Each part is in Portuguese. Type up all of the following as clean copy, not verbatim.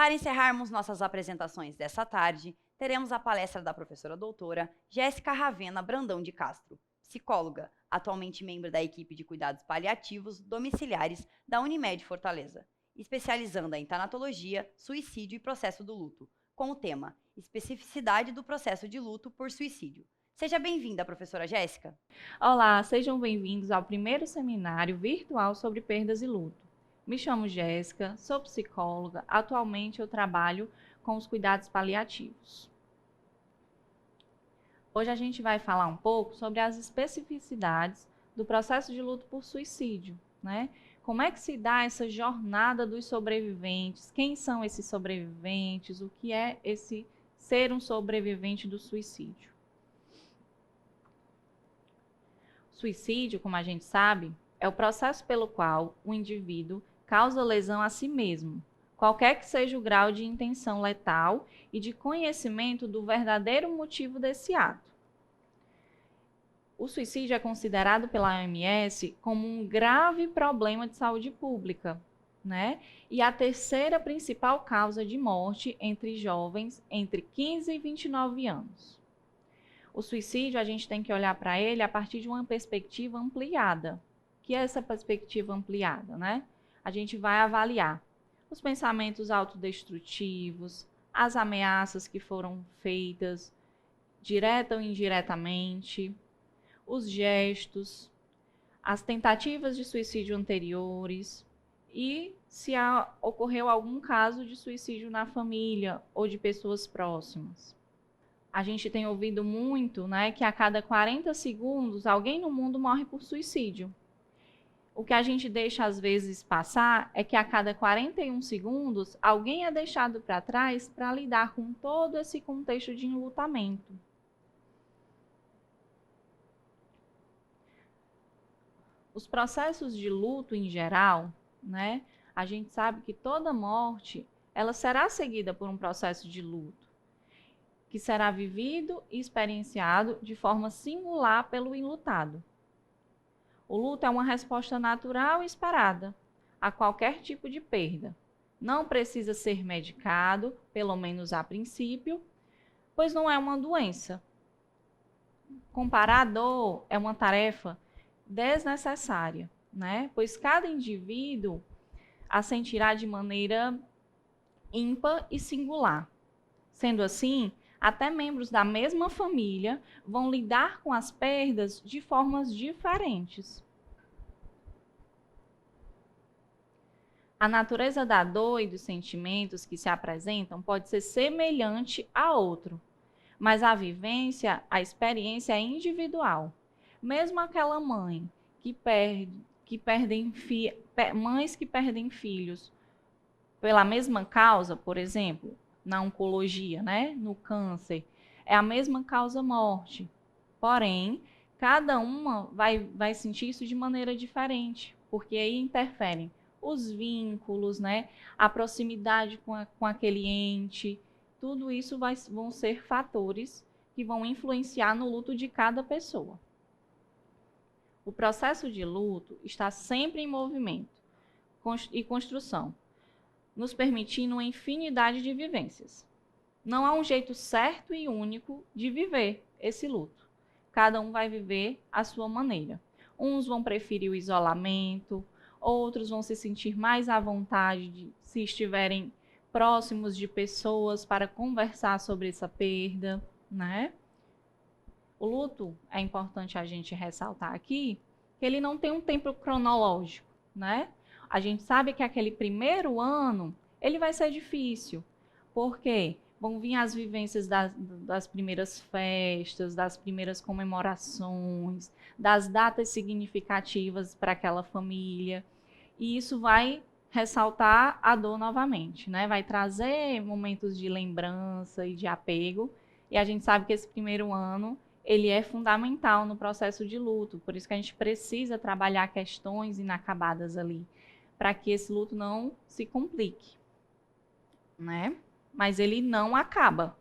Para encerrarmos nossas apresentações dessa tarde, teremos a palestra da professora doutora Jéssica Ravena Brandão de Castro, psicóloga, atualmente membro da equipe de cuidados paliativos domiciliares da Unimed Fortaleza, especializando em tanatologia, suicídio e processo do luto, com o tema Especificidade do processo de luto por suicídio. Seja bem-vinda, professora Jéssica. Olá, sejam bem-vindos ao primeiro seminário virtual sobre perdas e luto. Me chamo Jéssica, sou psicóloga, atualmente eu trabalho com os cuidados paliativos. Hoje a gente vai falar um pouco sobre as especificidades do processo de luto por suicídio, né? Como é que se dá essa jornada dos sobreviventes? Quem são esses sobreviventes? O que é esse ser um sobrevivente do suicídio? Suicídio, como a gente sabe, é o processo pelo qual o indivíduo causa lesão a si mesmo, qualquer que seja o grau de intenção letal e de conhecimento do verdadeiro motivo desse ato. O suicídio é considerado pela OMS como um grave problema de saúde pública, né? E a terceira principal causa de morte entre jovens entre 15 e 29 anos. O suicídio, a gente tem que olhar para ele a partir de uma perspectiva ampliada. O que é essa perspectiva ampliada, né? A gente vai avaliar os pensamentos autodestrutivos, as ameaças que foram feitas, direta ou indiretamente, os gestos, as tentativas de suicídio anteriores e se ocorreu algum caso de suicídio na família ou de pessoas próximas. A gente tem ouvido muito, né, que a cada 40 segundos alguém no mundo morre por suicídio. O que a gente deixa às vezes passar é que a cada 41 segundos alguém é deixado para trás para lidar com todo esse contexto de enlutamento. Os processos de luto em geral, né, a gente sabe que toda morte ela será seguida por um processo de luto, que será vivido e experienciado de forma singular pelo enlutado. O luto é uma resposta natural e esperada a qualquer tipo de perda. Não precisa ser medicado, pelo menos a princípio, pois não é uma doença. Comparar a dor é uma tarefa desnecessária, né? Pois cada indivíduo a sentirá de maneira ímpar e singular. Sendo assim, até membros da mesma família vão lidar com as perdas de formas diferentes. A natureza da dor e dos sentimentos que se apresentam pode ser semelhante a outro, mas a vivência, a experiência é individual. Mesmo aquela mãe mães que perdem filhos pela mesma causa, por exemplo, na oncologia, né? No câncer, é a mesma causa morte. Porém, cada uma vai sentir isso de maneira diferente, porque aí interferem os vínculos, né? A proximidade com aquele ente. Tudo isso vão ser fatores que vão influenciar no luto de cada pessoa. O processo de luto está sempre em movimento e construção, nos permitindo uma infinidade de vivências. Não há um jeito certo e único de viver esse luto. Cada um vai viver à sua maneira. Uns vão preferir o isolamento, outros vão se sentir mais à vontade se estiverem próximos de pessoas para conversar sobre essa perda, né? O luto, é importante a gente ressaltar aqui, que ele não tem um tempo cronológico, né? A gente sabe que aquele primeiro ano, ele vai ser difícil. Por quê? Vão vir as vivências das primeiras festas, das primeiras comemorações, das datas significativas para aquela família. E isso vai ressaltar a dor novamente, né? Vai trazer momentos de lembrança e de apego. E a gente sabe que esse primeiro ano ele é fundamental no processo de luto, por isso que a gente precisa trabalhar questões inacabadas ali, para que esse luto não se complique, né? Mas ele não acaba.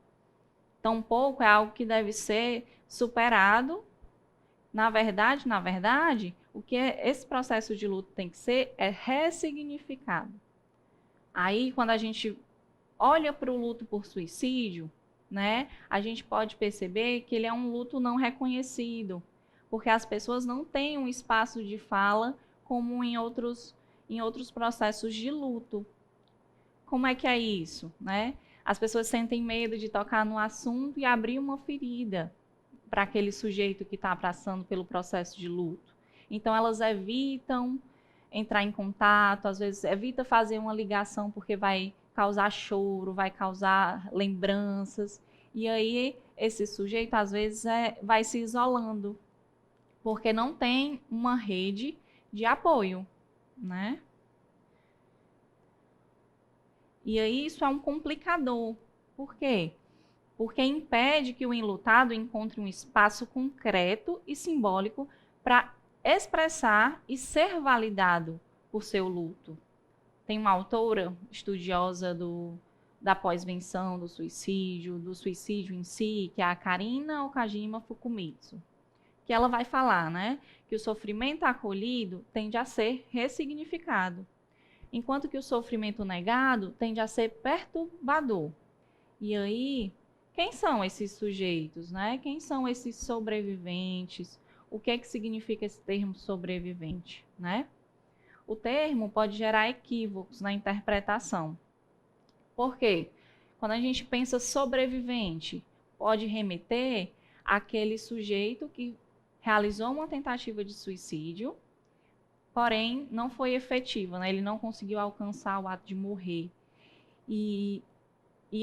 Tampouco é algo que deve ser superado. Na verdade, o que esse processo de luto tem que ser é ressignificado. Aí, quando a gente olha para o luto por suicídio, né, a gente pode perceber que ele é um luto não reconhecido, porque as pessoas não têm um espaço de fala como em outros processos de luto. Como é que é isso, né? As pessoas sentem medo de tocar no assunto e abrir uma ferida para aquele sujeito que está passando pelo processo de luto. Então, elas evitam entrar em contato, às vezes evita fazer uma ligação porque vai causar choro, vai causar lembranças. E aí, esse sujeito, às vezes, vai se isolando, porque não tem uma rede de apoio, né? E aí, isso é um complicador. Por quê? Porque impede que o enlutado encontre um espaço concreto e simbólico para expressar e ser validado por seu luto. Tem uma autora estudiosa da pós-venção, do suicídio em si, que é a Karina Okajima Fukumitsu, que ela vai falar, né, que o sofrimento acolhido tende a ser ressignificado, enquanto que o sofrimento negado tende a ser perturbador. E aí, quem são esses sujeitos, né? Quem são esses sobreviventes? O que é que significa esse termo sobrevivente, né? O termo pode gerar equívocos na interpretação. Por quê? Quando a gente pensa sobrevivente, pode remeter àquele sujeito que realizou uma tentativa de suicídio, porém não foi efetiva, né? Ele não conseguiu alcançar o ato de morrer. E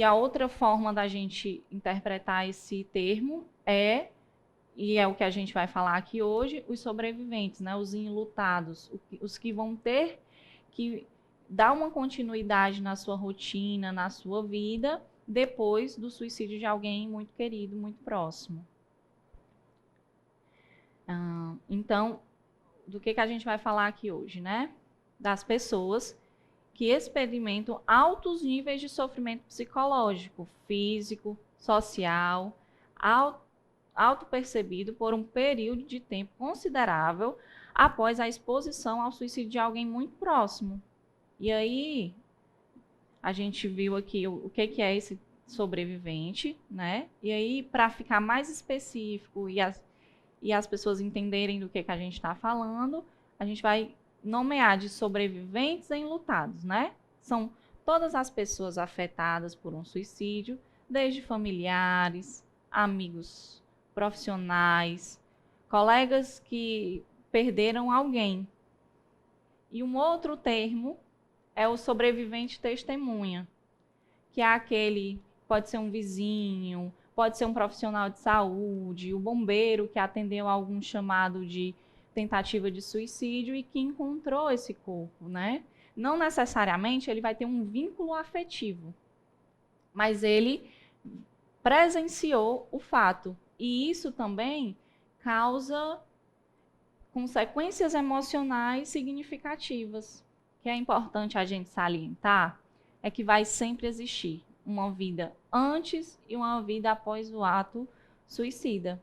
a outra forma da gente interpretar esse termo e é o que a gente vai falar aqui hoje, os sobreviventes, né? Os enlutados, os que vão ter que dar uma continuidade na sua rotina, na sua vida, depois do suicídio de alguém muito querido, muito próximo. Então, do que a gente vai falar aqui hoje, né? Das pessoas que experimentam altos níveis de sofrimento psicológico, físico, social, autopercebido por um período de tempo considerável após a exposição ao suicídio de alguém muito próximo. E aí, a gente viu aqui o que é esse sobrevivente, né? E aí, para ficar mais específico e as pessoas entenderem do que a gente está falando, a gente vai nomear de sobreviventes enlutados, né? São todas as pessoas afetadas por um suicídio, desde familiares, amigos, profissionais, colegas que perderam alguém. E um outro termo é o sobrevivente testemunha, que é aquele, pode ser um vizinho, pode ser um profissional de saúde, o bombeiro que atendeu a algum chamado de tentativa de suicídio e que encontrou esse corpo, né? Não necessariamente ele vai ter um vínculo afetivo, mas ele presenciou o fato. E isso também causa consequências emocionais significativas. O que é importante a gente salientar é que vai sempre existir uma vida antes e uma vida após o ato suicida.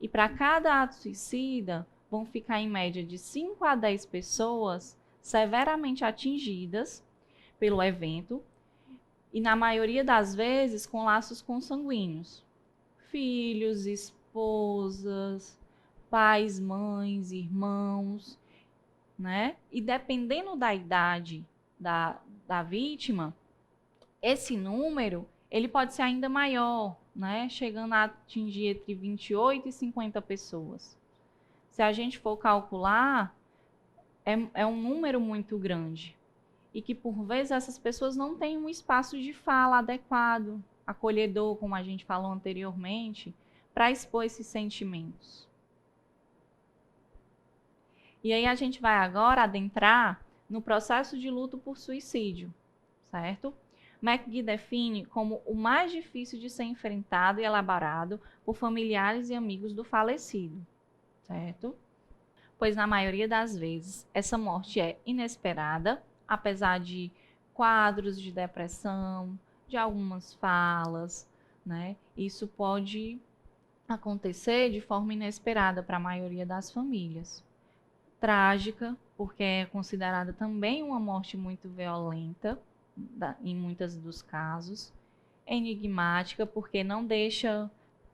E para cada ato suicida, vão ficar em média de 5 a 10 pessoas severamente atingidas pelo evento e, na maioria das vezes, com laços consanguíneos. Filhos, esposas, pais, mães, irmãos, né? E dependendo da idade da vítima, esse número ele pode ser ainda maior, né? Chegando a atingir entre 28 e 50 pessoas. Se a gente for calcular, é um número muito grande. E que, por vezes, essas pessoas não têm um espaço de fala adequado, acolhedor, como a gente falou anteriormente, para expor esses sentimentos. E aí a gente vai agora adentrar no processo de luto por suicídio, certo? McGee define como o mais difícil de ser enfrentado e elaborado por familiares e amigos do falecido, certo? Pois na maioria das vezes essa morte é inesperada, apesar de quadros de depressão, de algumas falas, né? Isso pode acontecer de forma inesperada para a maioria das famílias. Trágica, porque é considerada também uma morte muito violenta, em muitos dos casos, enigmática porque não deixa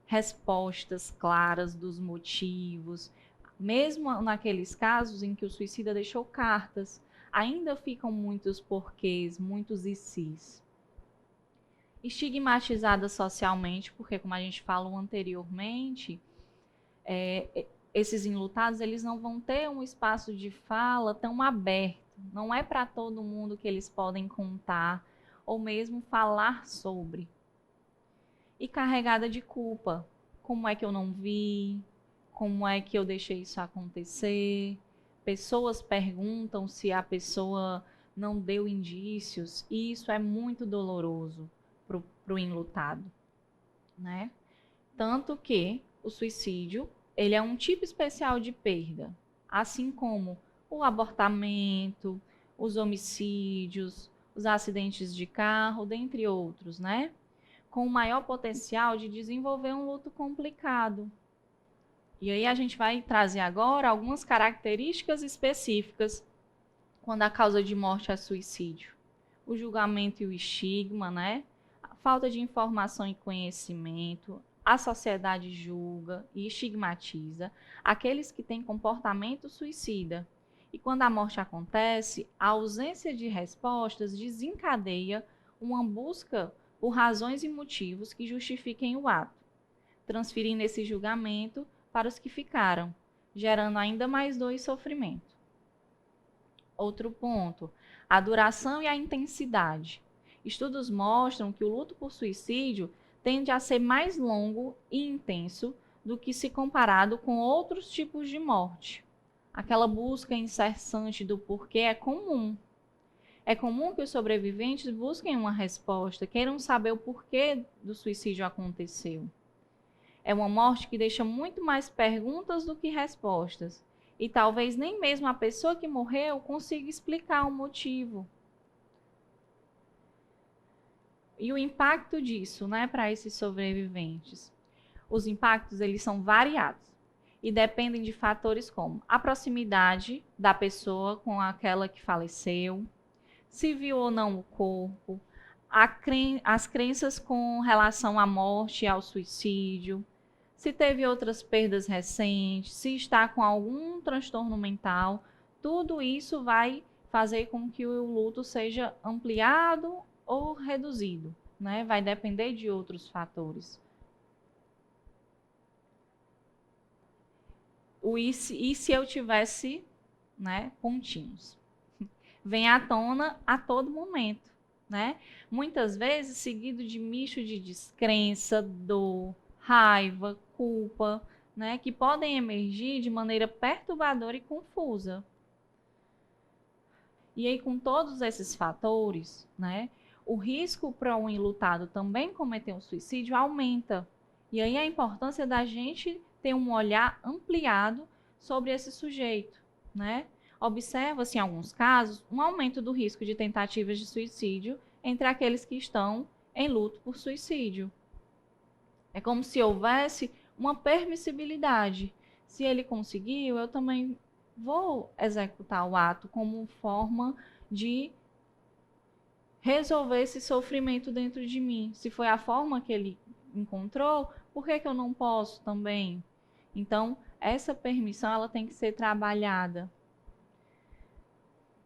respostas claras dos motivos, mesmo naqueles casos em que o suicida deixou cartas, ainda ficam muitos porquês, muitos e sis. Estigmatizada socialmente, porque como a gente falou anteriormente, esses enlutados eles não vão ter um espaço de fala tão aberto. Não é para todo mundo que eles podem contar ou mesmo falar sobre. E carregada de culpa. Como é que eu não vi? Como é que eu deixei isso acontecer? Pessoas perguntam se a pessoa não deu indícios, e isso é muito doloroso para o enlutado, né? Tanto que o suicídio, ele é um tipo especial de perda, assim como o abortamento, os homicídios, os acidentes de carro, dentre outros, né? Com o maior potencial de desenvolver um luto complicado. E aí a gente vai trazer agora algumas características específicas quando a causa de morte é suicídio. O julgamento e o estigma, né? A falta de informação e conhecimento, a sociedade julga e estigmatiza aqueles que têm comportamento suicida. E quando a morte acontece, a ausência de respostas desencadeia uma busca por razões e motivos que justifiquem o ato, transferindo esse julgamento para os que ficaram, gerando ainda mais dor e sofrimento. Outro ponto, a duração e a intensidade. Estudos mostram que o luto por suicídio tende a ser mais longo e intenso do que se comparado com outros tipos de morte. Aquela busca incessante do porquê é comum. É comum que os sobreviventes busquem uma resposta, queiram saber o porquê do suicídio aconteceu. É uma morte que deixa muito mais perguntas do que respostas. E talvez nem mesmo a pessoa que morreu consiga explicar o motivo. E o impacto disso, né, para esses sobreviventes? Os impactos, eles são variados e dependem de fatores como a proximidade da pessoa com aquela que faleceu, se viu ou não o corpo, as crenças com relação à morte e ao suicídio, se teve outras perdas recentes, se está com algum transtorno mental, tudo isso vai fazer com que o luto seja ampliado ou reduzido, né? Vai depender de outros fatores. E se eu tivesse, né, pontinhos? Vem à tona a todo momento, né? Muitas vezes seguido de misto de descrença, dor, raiva, culpa, né, que podem emergir de maneira perturbadora e confusa. E aí, com todos esses fatores, né, o risco para um enlutado também cometer um suicídio aumenta. E aí a importância da gente ter um olhar ampliado sobre esse sujeito, né? Observa-se em alguns casos um aumento do risco de tentativas de suicídio entre aqueles que estão em luto por suicídio. É como se houvesse uma permissibilidade. Se ele conseguiu, eu também vou executar o ato como forma de resolver esse sofrimento dentro de mim. Se foi a forma que ele encontrou, por que eu não posso também? Então, essa permissão ela tem que ser trabalhada.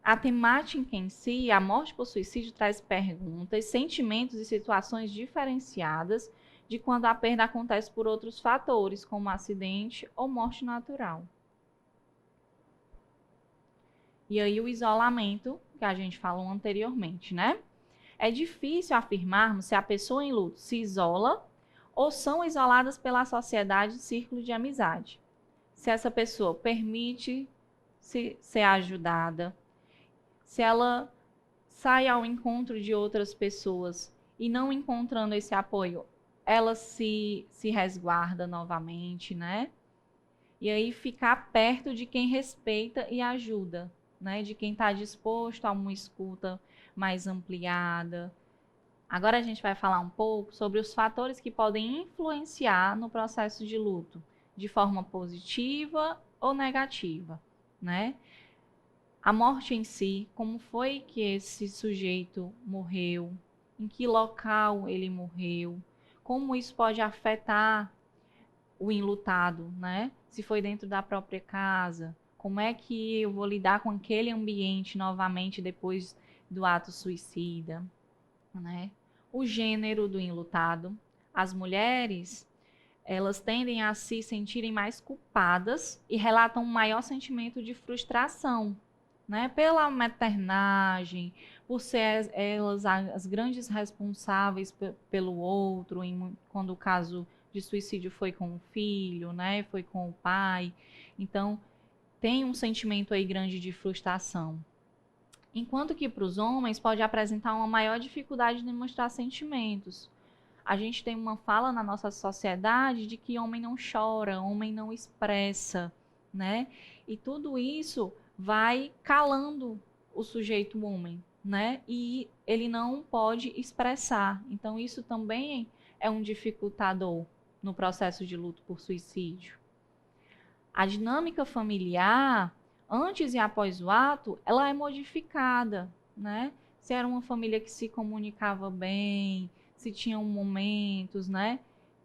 A temática em si, a morte por suicídio, traz perguntas, sentimentos e situações diferenciadas de quando a perda acontece por outros fatores, como acidente ou morte natural. E aí o isolamento, que a gente falou anteriormente, né? É difícil afirmarmos se a pessoa em luto se isola ou são isoladas pela sociedade e círculo de amizade. Se essa pessoa permite ser ajudada, se ela sai ao encontro de outras pessoas e não encontrando esse apoio, ela se resguarda novamente, né? E aí ficar perto de quem respeita e ajuda, né? De quem está disposto a uma escuta mais ampliada. Agora a gente vai falar um pouco sobre os fatores que podem influenciar no processo de luto, de forma positiva ou negativa, né? A morte em si, como foi que esse sujeito morreu, em que local ele morreu, como isso pode afetar o enlutado, né? Se foi dentro da própria casa, como é que eu vou lidar com aquele ambiente novamente depois do ato suicida, né? O gênero do enlutado. As mulheres, elas tendem a se sentirem mais culpadas e relatam um maior sentimento de frustração, né? Pela maternagem, por ser elas as grandes responsáveis pelo outro, quando o caso de suicídio foi com o filho, né? Foi com o pai. Então, tem um sentimento aí grande de frustração. Enquanto que para os homens pode apresentar uma maior dificuldade de demonstrar sentimentos. A gente tem uma fala na nossa sociedade de que homem não chora, homem não expressa, né? E tudo isso vai calando o sujeito homem, né? E ele não pode expressar. Então isso também é um dificultador no processo de luto por suicídio. A dinâmica familiar, antes e após o ato, ela é modificada, né? Se era uma família que se comunicava bem, se tinham momentos, né?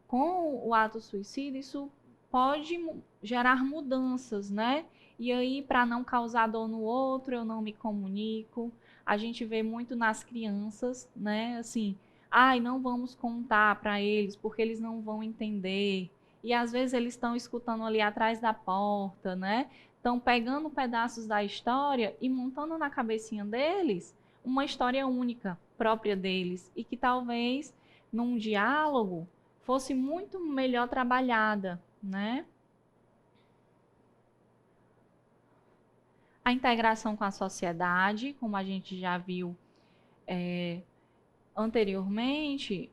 Com o ato suicida, isso pode gerar mudanças, né? E aí, para não causar dor no outro, eu não me comunico. A gente vê muito nas crianças, né? Assim, ai, não vamos contar para eles, porque eles não vão entender. E às vezes eles estão escutando ali atrás da porta, né? Estão pegando pedaços da história e montando na cabecinha deles uma história única, própria deles, e que talvez num diálogo fosse muito melhor trabalhada, né? A integração com a sociedade, como a gente já viu anteriormente,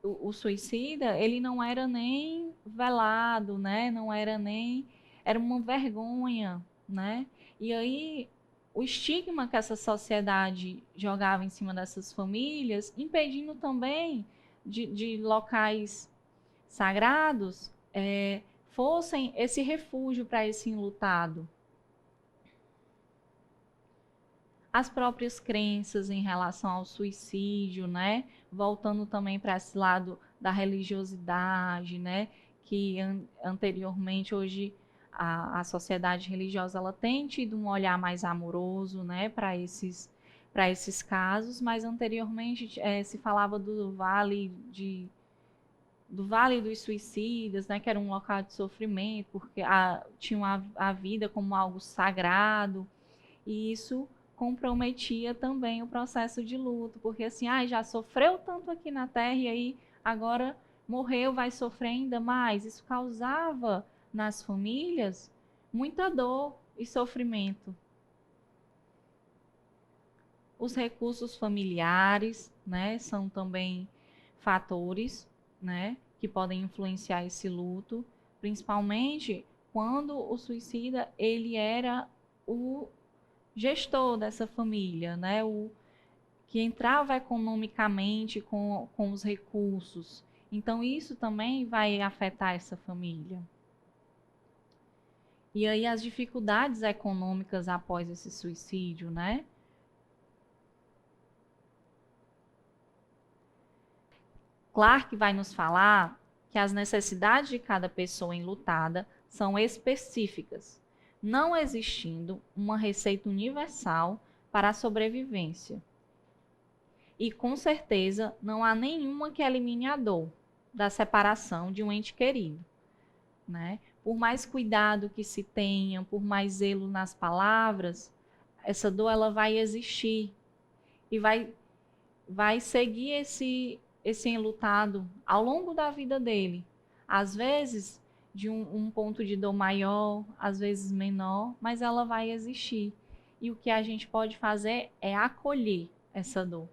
o suicida, ele não era nem velado, né? Não era nem, era uma vergonha, né? E aí o estigma que essa sociedade jogava em cima dessas famílias, impedindo também de locais sagrados fossem esse refúgio para esse enlutado. As próprias crenças em relação ao suicídio, né? Voltando também para esse lado da religiosidade, né? Que anteriormente, hoje, a sociedade religiosa ela tem tido um olhar mais amoroso, né? Para esses casos, mas anteriormente se falava do Vale dos Suicidas, né, que era um local de sofrimento, porque tinham a vida como algo sagrado, e isso comprometia também o processo de luto, porque assim, já sofreu tanto aqui na Terra e aí agora morreu, vai sofrer ainda mais. Isso causava nas famílias muita dor e sofrimento. Os recursos familiares, né, são também fatores, né, que podem influenciar esse luto, principalmente quando o suicida ele era o gestor dessa família, né, o que entrava economicamente com os recursos. Então isso também vai afetar essa família. E aí as dificuldades econômicas após esse suicídio, né? Clark vai nos falar que as necessidades de cada pessoa enlutada são específicas, não existindo uma receita universal para a sobrevivência. E com certeza não há nenhuma que elimine a dor da separação de um ente querido, né? Por mais cuidado que se tenha, por mais zelo nas palavras, essa dor ela vai existir e vai seguir esse enlutado ao longo da vida dele. Às vezes de um ponto de dor maior, às vezes menor, mas ela vai existir. E o que a gente pode fazer é acolher essa dor.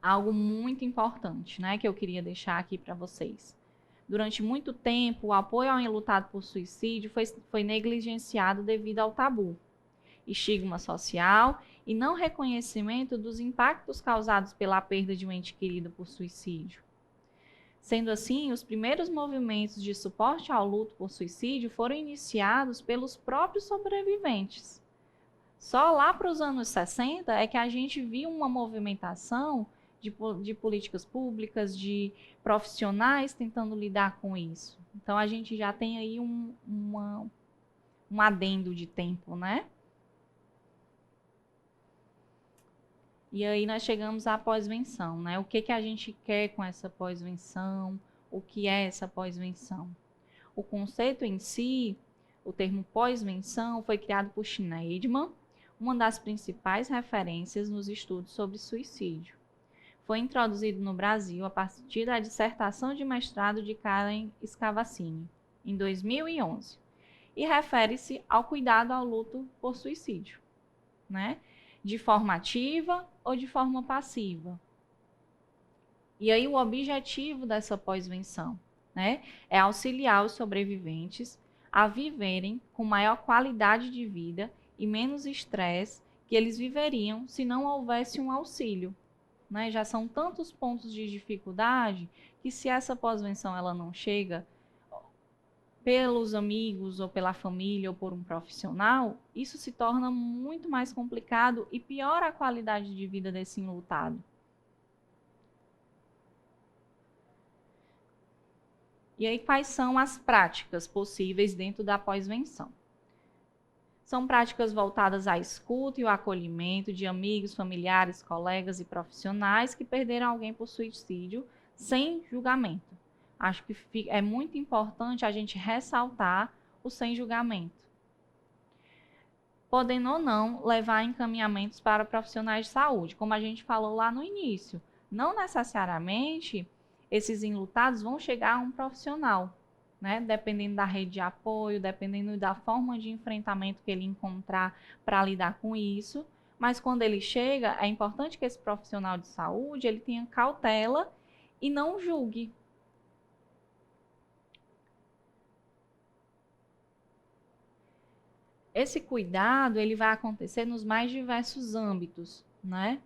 Algo muito importante, né, que eu queria deixar aqui para vocês. Durante muito tempo, o apoio ao enlutado por suicídio foi negligenciado devido ao tabu, estigma social e não reconhecimento dos impactos causados pela perda de um ente querido por suicídio. Sendo assim, os primeiros movimentos de suporte ao luto por suicídio foram iniciados pelos próprios sobreviventes. Só lá para os anos 60 é que a gente viu uma movimentação de políticas públicas, de profissionais tentando lidar com isso. Então, a gente já tem aí um adendo de tempo, né? E aí nós chegamos à pós-venção, né? O que a gente quer com essa pós-venção? O que é essa pós-venção? O conceito em si, o termo pós-venção, foi criado por Schneidman, uma das principais referências nos estudos sobre suicídio. Foi introduzido no Brasil a partir da dissertação de mestrado de Karen Scavacini, em 2011, e refere-se ao cuidado ao luto por suicídio, né? De forma ativa ou de forma passiva. E aí o objetivo dessa pós-venção, né, é auxiliar os sobreviventes a viverem com maior qualidade de vida e menos estresse que eles viveriam se não houvesse um auxílio, né? Já são tantos pontos de dificuldade que se essa pós-venção ela não chega pelos amigos ou pela família ou por um profissional, isso se torna muito mais complicado e piora a qualidade de vida desse enlutado. E aí, quais são as práticas possíveis dentro da pós-venção? São práticas voltadas à escuta e o acolhimento de amigos, familiares, colegas e profissionais que perderam alguém por suicídio sem julgamento. Acho que é muito importante a gente ressaltar o sem julgamento. Podendo ou não levar encaminhamentos para profissionais de saúde, como a gente falou lá no início. Não necessariamente esses enlutados vão chegar a um profissional, né? Dependendo da rede de apoio, dependendo da forma de enfrentamento que ele encontrar para lidar com isso. Mas quando ele chega, é importante que esse profissional de saúde ele tenha cautela e não julgue. Esse cuidado ele vai acontecer nos mais diversos âmbitos, né?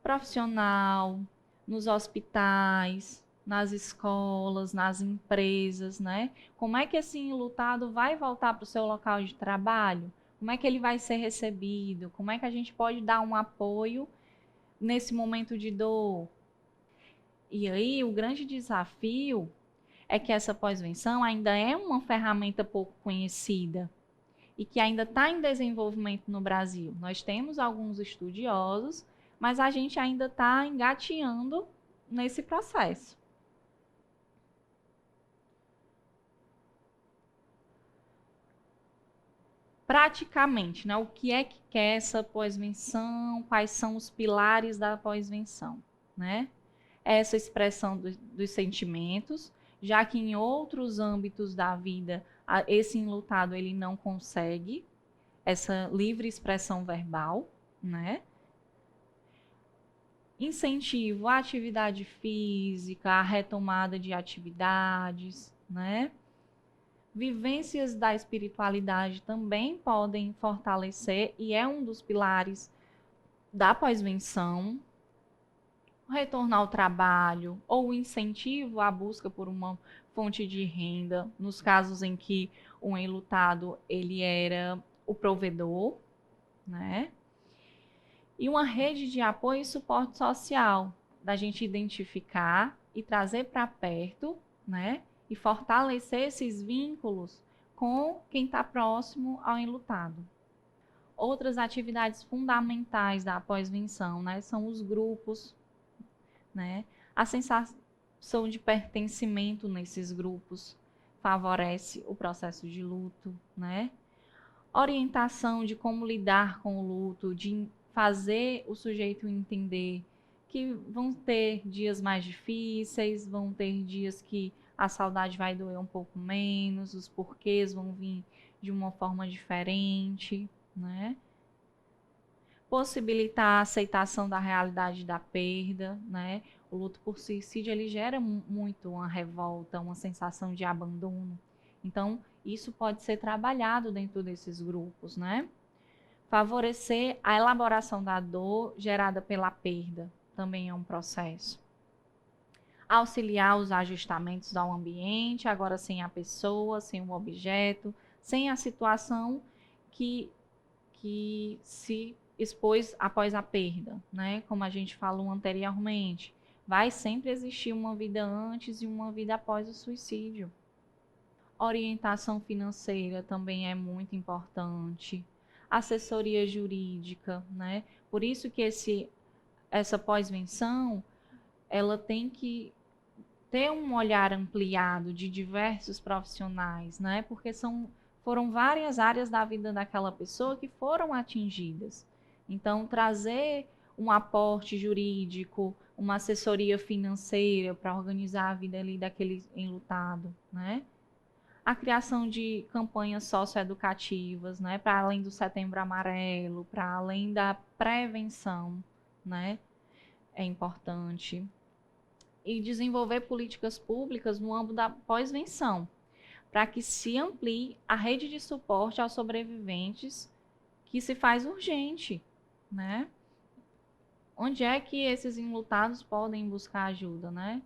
Profissional, nos hospitais, nas escolas, nas empresas, né? Como é que esse enlutado vai voltar para o seu local de trabalho? Como é que ele vai ser recebido? Como é que a gente pode dar um apoio nesse momento de dor? E aí, o grande desafio é que essa pós-venção ainda é uma ferramenta pouco conhecida e que ainda está em desenvolvimento no Brasil. Nós temos alguns estudiosos, mas a gente ainda está engateando nesse processo. Praticamente, né? O que é que quer essa pós-venção? Quais são os pilares da pós-venção, né? Essa expressão dos sentimentos, já que em outros âmbitos da vida esse enlutado ele não consegue essa livre expressão verbal, né? Incentivo à atividade física, à retomada de atividades, né? Vivências da espiritualidade também podem fortalecer e é um dos pilares da pós-venção. O retorno ao trabalho ou o incentivo à busca por uma fonte de renda, nos casos em que o enlutado ele era o provedor, né? E uma rede de apoio e suporte social, da gente identificar e trazer para perto, né? E fortalecer esses vínculos com quem está próximo ao enlutado. Outras atividades fundamentais da pós-venção, né? São os grupos, né? A sensação de pertencimento nesses grupos favorece o processo de luto, né? Orientação de como lidar com o luto, de fazer o sujeito entender que vão ter dias mais difíceis, vão ter dias que a saudade vai doer um pouco menos, os porquês vão vir de uma forma diferente, né? Possibilitar a aceitação da realidade da perda, né? O luto por suicídio, ele gera muito uma revolta, uma sensação de abandono. Então, isso pode ser trabalhado dentro desses grupos, né? Favorecer a elaboração da dor gerada pela perda, também é um processo. auxiliar os ajustamentos ao ambiente, agora sem a pessoa, sem o objeto, sem a situação que se expôs após a perda, né? Como a gente falou anteriormente, vai sempre existir uma vida antes e uma vida após o suicídio. Orientação financeira também é muito importante. Assessoria jurídica, né? Por isso que essa pós-venção, ela tem que ter um olhar ampliado de diversos profissionais, né? Porque foram várias áreas da vida daquela pessoa que foram atingidas. Então, trazer um aporte jurídico, uma assessoria financeira para organizar a vida ali daquele enlutado, né? A criação de campanhas socioeducativas, né? Para além do Setembro Amarelo, para além da prevenção, né? É importante. E desenvolver políticas públicas no âmbito da pós-venção, para que se amplie a rede de suporte aos sobreviventes, que se faz urgente, né? Onde é que esses enlutados podem buscar ajuda, né?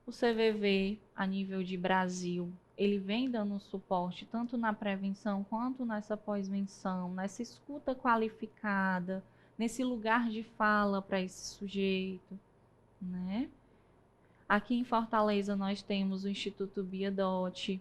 O CVV, a nível de Brasil, ele vem dando suporte tanto na prevenção quanto nessa pós-venção, nessa escuta qualificada, nesse lugar de fala para esse sujeito, né? Aqui em Fortaleza nós temos o Instituto Biadote,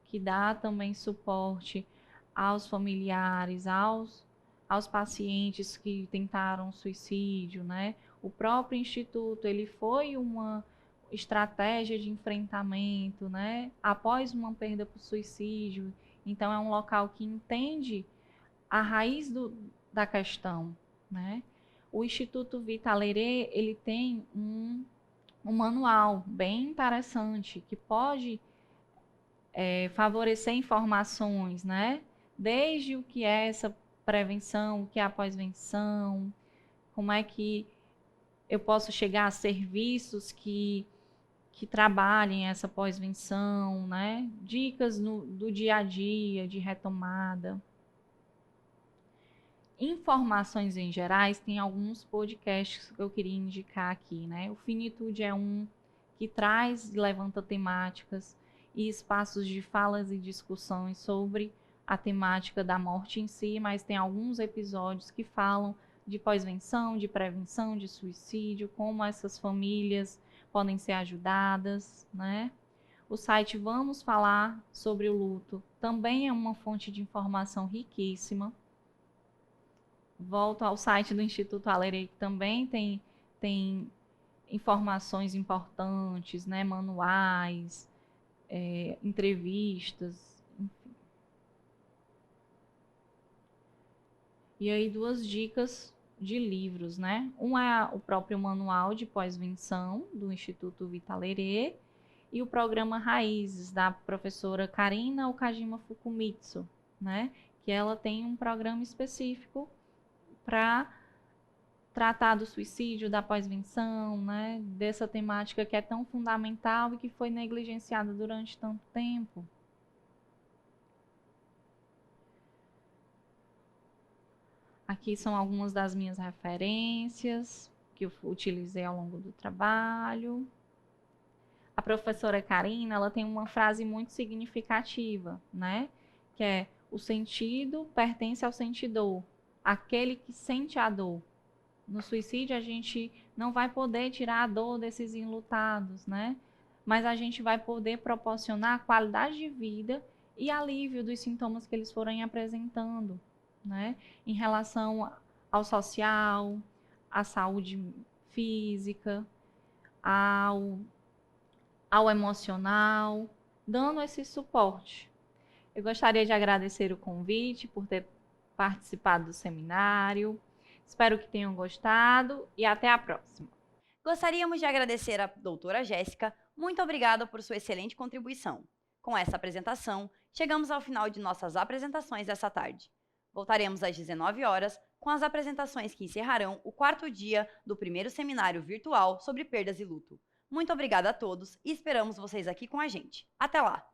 que dá também suporte aos familiares, aos pacientes que tentaram suicídio, né? O próprio Instituto, ele foi uma estratégia de enfrentamento, né? Após uma perda por suicídio. Então, é um local que entende a raiz da questão, né? O Instituto Vita Lerê, ele tem um manual bem interessante que pode favorecer informações, né? Desde o que é essa prevenção, o que é a pós-venção, como é que eu posso chegar a serviços que trabalhem essa pós-venção, né? Dicas do dia a dia, de retomada. Informações em gerais, tem alguns podcasts que eu queria indicar aqui, né? O Finitude é um que traz e levanta temáticas e espaços de falas e discussões sobre a temática da morte em si, mas tem alguns episódios que falam de pós-venção, de prevenção, de suicídio, como essas famílias podem ser ajudadas, né? O site Vamos Falar sobre o Luto também é uma fonte de informação riquíssima. Volto ao site do Instituto Alerê, que também tem informações importantes, né? Manuais, entrevistas, enfim. E aí 2 dicas de livros, né? Um é o próprio manual de pós-venção do Instituto Vita Lerê e o programa Raízes, da professora Karina Okajima Fukumitsu, né? Que ela tem um programa específico para tratar do suicídio, da pós-venção, né? Dessa temática que é tão fundamental e que foi negligenciada durante tanto tempo. Aqui são algumas das minhas referências que eu utilizei ao longo do trabalho. A professora Karina, ela tem uma frase muito significativa, né? Que é: o sentido pertence ao sentidor, aquele que sente a dor. No suicídio, a gente não vai poder tirar a dor desses enlutados, né? Mas a gente vai poder proporcionar qualidade de vida e alívio dos sintomas que eles forem apresentando, né? Em relação ao social, à saúde física, ao emocional, dando esse suporte. Eu gostaria de agradecer o convite por ter participado do seminário. Espero que tenham gostado e até a próxima. Gostaríamos de agradecer à doutora Jéssica. Muito obrigada por sua excelente contribuição. Com essa apresentação, chegamos ao final de nossas apresentações dessa tarde. Voltaremos às 19 horas com as apresentações que encerrarão o 4º dia do primeiro seminário virtual sobre perdas e luto. Muito obrigada a todos e esperamos vocês aqui com a gente. Até lá!